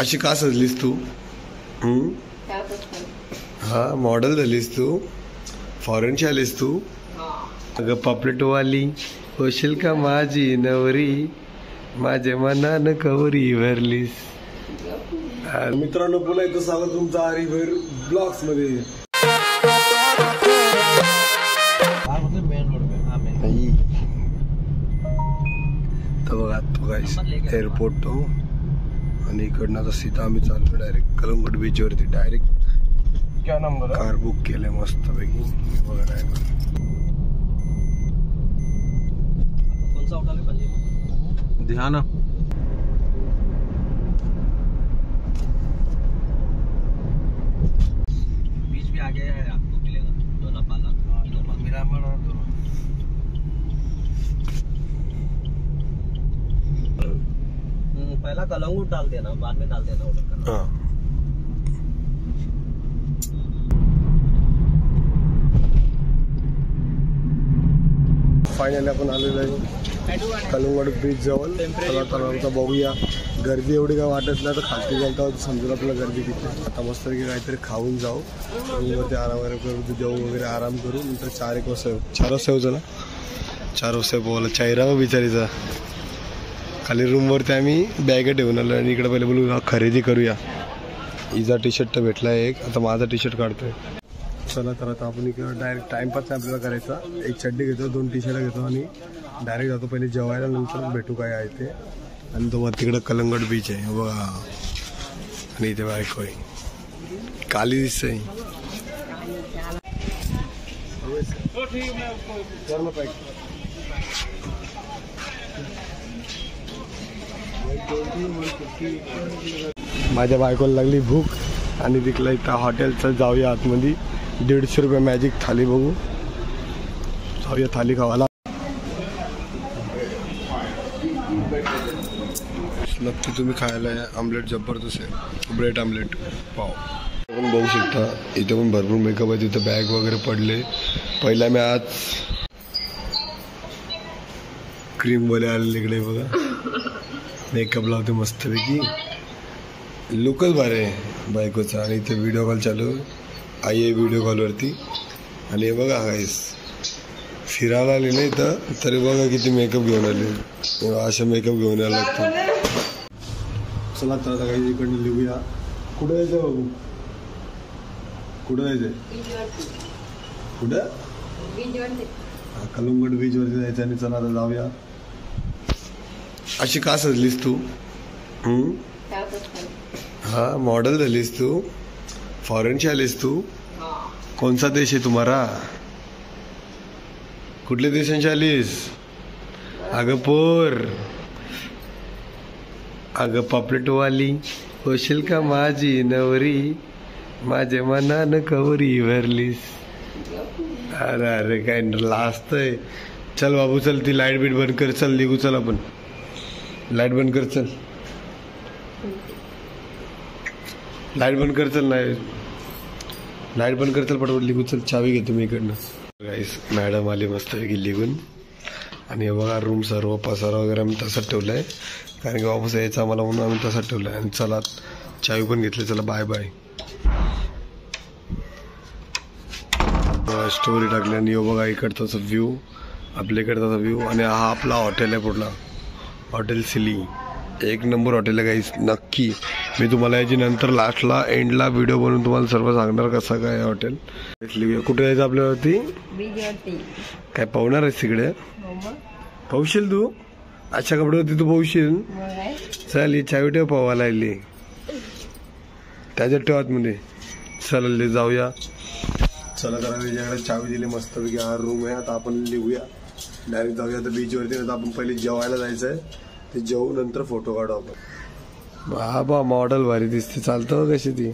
अशी का सजलीस तू? हा मॉडेल झालीस तू, फॉरेनची आलीस तू. अगं पापलेटवाली होशील का माझी नवरी, माझ्या मनानं कवरी भरलीस. मित्रांनो पुन्हा एकदा स्वागत तुमचं आरीभर ब्लॉग्स मध्ये. तर बघा तो गाइस एअरपोर्ट तो, आणि इकडनं आता सीधा आम्ही चाललो डायरेक्ट कलंगूट बीच वरती. डायरेक्ट क्या नंबर कार बुक केले मस्त पैकी. बघा ड्रायव्हर ध्यान. बीच भी आगे है, आपको मिलेगा लोनापाला, मिरामर और पहला कलंगूट डाल देना, बाद में डाल देना ऑर्डर करना. फायनली आपण आलेलो आहे कलंगूट बीच जवळ. चला तर बघूया. गर्दी एवढी काय वाटत नाही, तर खालती गेलता समजून आपल्याला गर्दी किती. आता मस्त काहीतरी खाऊन जाऊ, रूमवरती आराम वगैरे करू, जेवू वगैरे आराम करू. नंतर 4 वाजता येऊ. 4 वाजता येऊ. चला 4 वाजता बोला चेहरा व बिचारीचा. खाली रूमवरती आम्ही बॅग ठेवून आलो आणि इकडे पहिले बोलू खरेदी करूया. हिचा टी शर्ट तर भेटला एक, आता माझा टी शर्ट काढतोय. चला तर आता आपण इकडे डायरेक्ट टाइमपास नाही आपल्याला करायचा. एक चड्डी घेतो, 2 टी शर्ट घेतो आणि डायरेक्ट जातो पहिले जेवायला, नंतर भेटू काय आहे ते. आणि तो मग तिकडे कलंगूट बीच आहे बघा, आणि इथे बायको आहे काली दिसतंय. माझ्या बायकोला लागली भूक आणि तिकला इथं हॉटेलचं जाऊया आतमध्ये. 150 रुपये मॅजिक थाली बघू, जाऊया थाली खावायला. नक्की तुम्ही खायला या. आमलेट जबरदस्त आहे, ब्रेड आमलेट पाव. आपण बघू शकता इथे पण भरपूर मेकअप आहे. तिथं बॅग वगैरे पडले. पहिला मी आज क्रीमवाले आलेले इकडे बघा, मेकअप लावते मस्तपैकी. लुकच भारी आहे बायकोचा. आणि इथे व्हिडिओ कॉल चालू आई आहे व्हिडिओ कॉलवरती. आणि हे बघा गाईस फिरायला आले नाही तर तरी बघा किती मेकअप घेऊन आले. अशा मेकअप घेऊन यायला लागतो. चला तर आता काही इकडनं लिहूया. कुठं जायचं बाबू? कुठं जायचंय? कुठं? कलंगूट बीच वरती जायचं. आणि चला आता जाऊया. अशी का सजलीस तू? हा मॉडेल झालीस तू, फॉरेनची आलीस तू. कोणता देश आहे तुम्हारा? कुठल्या देशांची आलीस? अगं पोर, अगं पापलेटवाली होशील का माझी नवरी, माझ्या मनानं कवरी भरलीस. अरे अरे काय लाजतंय. चल बाबू चल, ती लाईट बीट बंद कर. चल निघू. चल आपण लाईट बंद कर. चल लाईट बंद कर. चल नाही लाईट बंद कर. चल पटपट लिहू. चल चावी घेतो मी इकडनं. गाईस मॅडम आली मस्त की लिहून. आणि बघा रूम सर्व पसारा वगैरे आम्ही तसाच ठेवला आहे, कारण की वापस यायचं आम्हाला म्हणून आम्ही तसाच ठेवला आहे. आणि चला चावी पण घेतली. चला बाय बाय. स्टोरी टाकली. आणि बघा इकडचा व्ह्यू, आपल्या इकडचा व्ह्यू. आणि हा आपला हॉटेल आहे पूर्ण, हॉटेल सिली. एक नंबर हॉटेल आहे गाईस. नक्की मी तुम्हाला याची नंतर लास्टला एंडला व्हिडिओ बनवून तुम्हाला सर्व सांगणार कसं काय हॉटेल. कुठे जायचं आपल्यावरती? काय पाहणार आहेस तिकडे? पाहशील तू? अच्छा कपड्यावरती तू पाहशील. चल ही चावी ठेव पावायला आली, त्याच्यात ठेव आतमध्ये. चल जाऊया. चला तर त्याच्याकडे चावी दिली मस्तपैकी. हा रूम आहे. आता आपण लिहूया डायरेक्ट जाऊया आता बीचवरती. आता आपण पहिले जेवायला जायचं आहे, ते जेवू नंतर फोटो काढू आपण. हा बा मॉडेल भारी दिसते. चालतं कशी ती.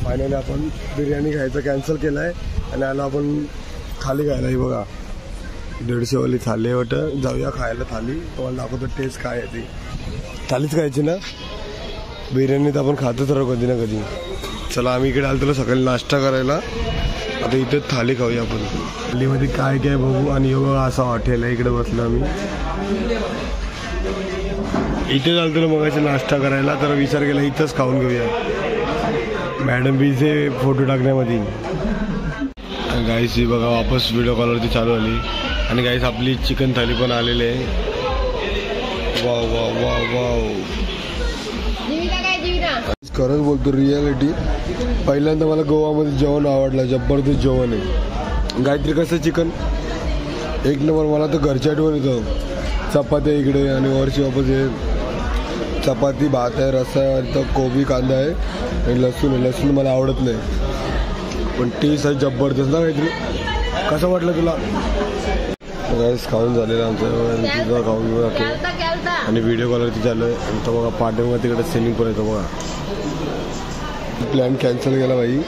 फायनली आपण बिर्याणी खायचं कॅन्सल केलं आहे आणि आलो आपण थाली खायला. ही बघा 150 वाली थाली आहे वाटतं. जाऊया खायला थाली. तुम्हाला दाखवतो टेस्ट काय आहे ती. थालीच खायची ना, बिर्याणी तर आपण खातच राहू कधी ना कधी. चला आम्ही इकडे आलो तुला सकाळी नाश्ता करायला. आता इथे थाली खाऊया आपण. थालीमध्ये काय काय बघू. आणि बघा असा हॉटेल आहे, इकडे बसलो आम्ही. इथे चालतो ना मगाशी नाश्ता करायला, तर विचार केला इथंच खाऊन घेऊया. मॅडम बीचे फोटो टाकण्यामध्ये. गाईस ही बघा वापस व्हिडिओ कॉलवरती चालू आली. आणि गाईस आपली चिकन थाली पण आलेली आहे. Wow wow wow wow. खरंच बोलतो रियालिटी, पहिल्यांदा मला गोवामध्ये जेवण आवडलं. जबरदस्त जेवण आहे. गायत्री कसं चिकन एक नंबर. मला तर घरच्या आठवण येतं. चपाती इकडे आणि वरची वापस हे चपाती भात आहे, रस्सा आहे, तर कोबी कांदा आहे आणि लसूण आहे. लसूण मला आवडत नाही, पण टेस्ट आहे जबरदस्त ना. काहीतरी कसं वाटलं तुला? गाईस खाऊन झालेलं आमचं. तिथं खाऊन घेऊ आणि व्हिडिओ कॉलवरती चालू आहे. आणि तो बघा पाठीमागे तिकडे सेलिंग पण येतो बघा. प्लॅन कॅन्सल केला भाई.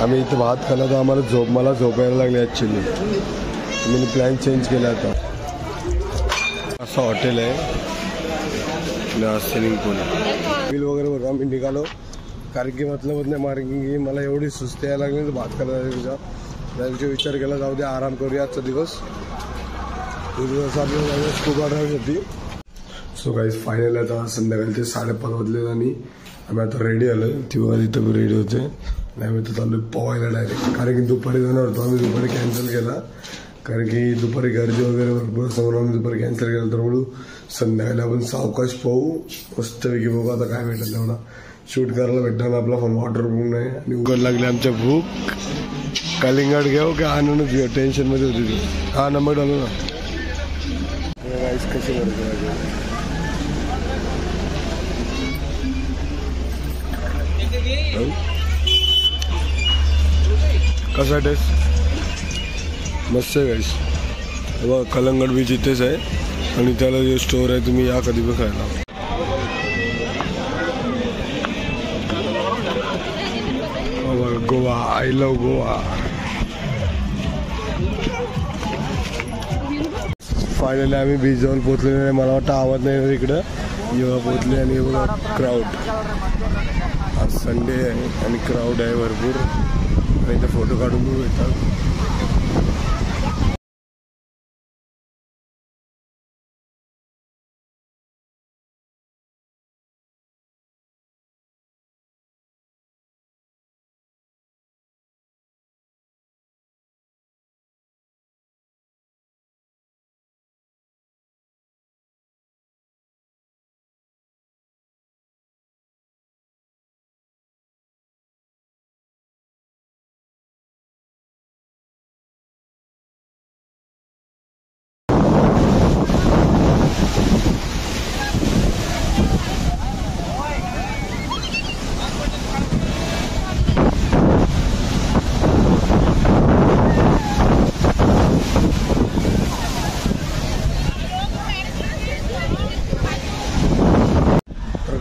आम्ही इथं भात खाल्ला तर आम्हाला मला झोपायला लागली ॲक्च्युली. मी प्लॅन चेंज केला आता. असं हॉटेल आहे, स्विमिंग पूल बिल वगैरे बघा. आम्ही निघालो कारण की मतलब नाही मार्किंग की मला एवढी सुस्ती यायला लागली तर भात खायला तुझा त्याचा विचार केला जाऊ दे आराम करूया आजचा दिवस. आपल्याला स्कूबा ड्राईव्ह होती. सो गाईज फायनल आता संध्याकाळी 5:30 वाजले आणि आम्ही आता रेडी आलो. ती वगैरे इथं रेडी होते आणि आम्ही तर चालू पोहायला डायरेक्ट. कारण की दुपारी जाणार होतो आम्ही, दुपारी कॅन्सल केला कारण की दुपारी गर्दी वगैरे भरपूर समोर. आम्ही दुपारी कॅन्सल केलं तर म्हणून संध्याकाळी आपण सावकाश पाहू मस्तपैकी. बघू आता काय भेटलं तेवढा शूट करायला भेटणार ना. आपला फोन वॉटरप्रूफ नाही आणि उघड लागली आमच्या भूक. कलिंगड घेऊ का आणूनच घेऊ, टेन्शन मध्ये होती तू. हा नंबर डालू ना. राईस कशी भरायची कसा टेस्ट? मस्त आहे गाईस. बघा कलंगड बीच इथेच आहे आणि त्याला जे स्टोर आहे तुम्ही या कधी पण खायला. Goa, I love Goa. Finally आम्ही बीच जवळ पोहोचलेलो आहे. मला वाटतं आवाज नाही इकडं. जेव्हा पोहोचले आणि बघा क्राऊड. आज संडे आहे आणि क्राऊड आहे भरपूर आणि इथे फोटो काढून येतात.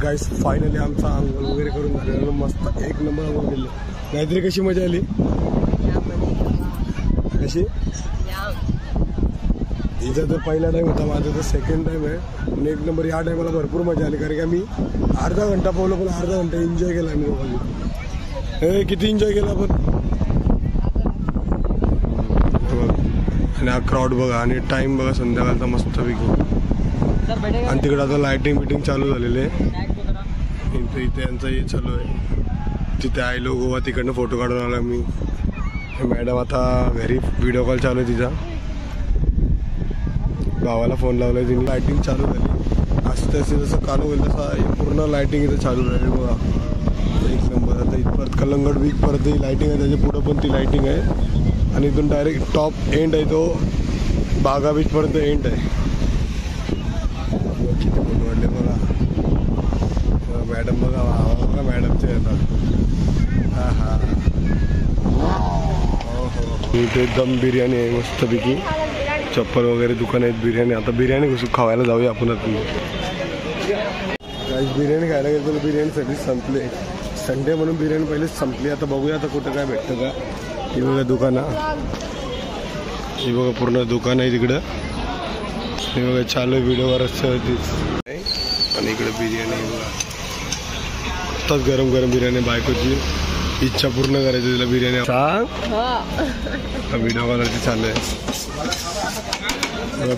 गाईस फायनली आमचा अंघोळ वगैरे करून झालेलं मस्त एक नंबर अंघोळ केलं. नाहीतरी कशी मजा आली? कशी? हिचा तर पहिला टाइम होता, माझा तर सेकंड टाइम आहे आणि एक नंबर. या टायमाला भरपूर मजा आली कारण की आम्ही अर्धा घंटा पावलो पण अर्धा घंटा एन्जॉय केला आम्ही दोघांनी. किती एन्जॉय केला आपण. आणि हा क्राऊड बघा आणि टाइम बघा संध्याकाळचा मस्तपैकी. आणि तिकडे आता लाइटिंग बिटिंग चालू झालेली आहे. इथे यांचं हे चालू आहे. तिथे आयलो गोवा तिकडनं फोटो काढून आला मी. मॅडम आता घरी व्हिडिओ कॉल चालू आहे तिचा. गावाला फोन लावलाय तिने. लाइटिंग चालू झाली. असं तसे जसं चालू होईल तसं पूर्ण लाइटिंग इथे चालू झाली बघा. एक नंबर. आता इथपर्यंत कलंगड बीच परत ही लाइटिंग आहे, त्याच्या पुढं पण ती लाइटिंग आहे आणि इथून डायरेक्ट टॉप एंड आहे तो बागा बीचपर्यंत एंड आहे. किती फोटो वाढले बघा. मॅडम बघा बघा मॅडमचे येतात. हा हा हो. इथे दम बिर्याणी आहे मस्तपैकी. चप्पल वगैरे दुकान आहेत. बिर्याणी आता बिर्याणी घुसून खावायला जाऊया आपण. काहीच बिर्याणी खायला गेलं तर बिर्याणीसाठी संपले. संडे म्हणून बिर्याणी पहिलेच संपली. आता बघूया आता कुठं काय भेटतं का. ही बघा दुकानं. ही बघा पूर्ण दुकान आहे तिकडं. हे बघा चालू व्हिडिओवर आणि इकडे बिर्याणी बघा. आत्ताच गरम गरम बिर्याणी. बायकोची इच्छा पूर्ण करायची तिला बिर्याणी सांग. व्हिडिओ कॉलवरती चालू आहे.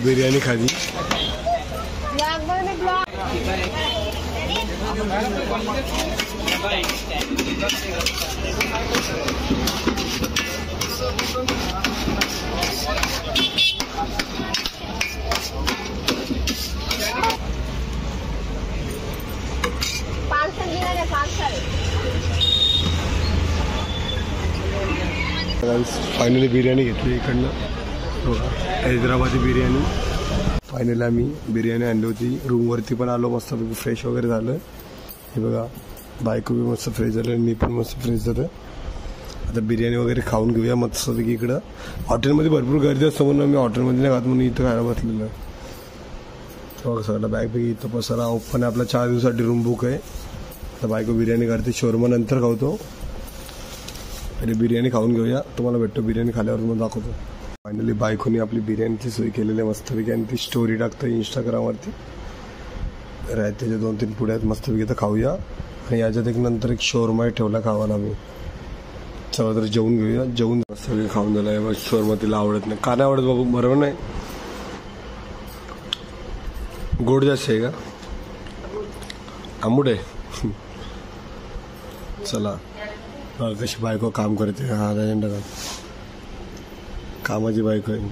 बिर्याणी खाली फायनली बिर्याणी घेतली इकडनं बघा, हैदराबादी बिर्याणी. फायनली आम्ही बिर्याणी आणली होती. रूमवरती पण आलो, मस्तपैकी फ्रेश वगैरे झालं. हे बघा, बायको बी मस्त फ्रेश झालं, मी पण मस्त फ्रेश झालं. आता बिर्याणी वगैरे खाऊन घेऊया मस्तपैकी. इकडं हॉटेलमध्ये भरपूर गर्दी असतं म्हणून मी हॉटेलमध्ये नाही खात, म्हणून इथं खायला बसलेलं. बघा सगळं बॅगपैकी इथं पसारा ओपन आहे. आपला 4 दिवसासाठी रूम बुक आहे. आता बायको बिर्याणी करते, शोरमा नंतर खावतो. पहिले बिर्याणी खाऊन घेऊया, तुम्हाला भेटतो बिर्याणी खाल्यावर मग दाखवतो. फायनली बायकोनी आपली बिर्याणीची सोय केलेली आहे मस्तपैकी, आणि ती स्टोरी टाकतं इंस्टाग्रामवरती. त्याच्या 2-3 पुढ्यात मस्तपैकी तर खाऊया. आणि याच्यात नंतर एक शोरमा ठेवला खावाला मी. चला तर जेवून घेऊया. जेवून मस्तपैकी खाऊन झालं. बघ, शोरमा तिला आवडत नाही. का नाही आवडत बाबू? बरोबर नाही, गोड जास्त आहे का? आंबूड आहे. चला कशी बायको काम करते. हा अजेंडा कामाची बायको आहे.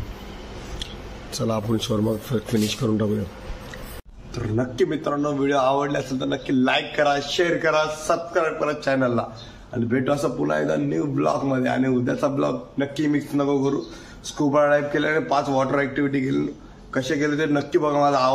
चला आपण शोरमा फिनिश करून टाकूया. तर नक्की मित्रांनो, व्हिडिओ आवडला असेल तर नक्की लाईक करा, शेअर करा, सबस्क्राईब करा चॅनलला. आणि भेटू असं पुन्हा एकदा न्यू ब्लॉग मध्ये. आणि उद्याचा ब्लॉग नक्की मिक्स नको करू. स्कूबा डायव्ह केल्याने 5 वॉटर ऍक्टिव्हिटी केली, कसे केले ते नक्की बघा. माझा आवाज